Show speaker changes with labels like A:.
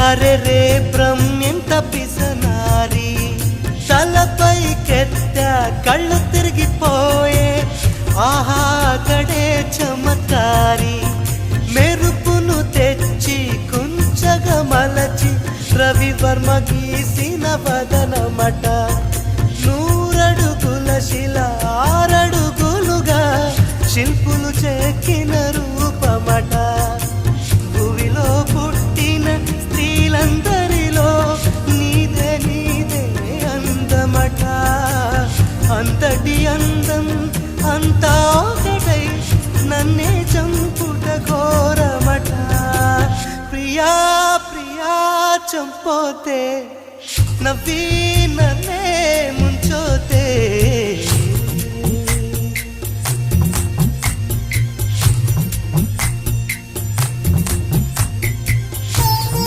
A: అరే రే బ్రహ్మెంత పిసనారి తలపై కెత్త కళ్ళు తిరిగిపోయే ఆహా కడే చమత్కారి మెరుపును తెచ్చి కుంచగా మలచి రవివర్మ గీసిన వదనమట నూరడుగుల శిల ఆరడుగులుగా శిల్పులు చెక్కిన రూపమట భూమిలో పుట్టిన స్త్రీలందరిలో నీదే నీదే అందమట అంతటి అందం అంతా ఒకటై నన్నే చంపుట ఘోరమట ప్రియా ప్రియా చంపోతే నవ్వి నన్నే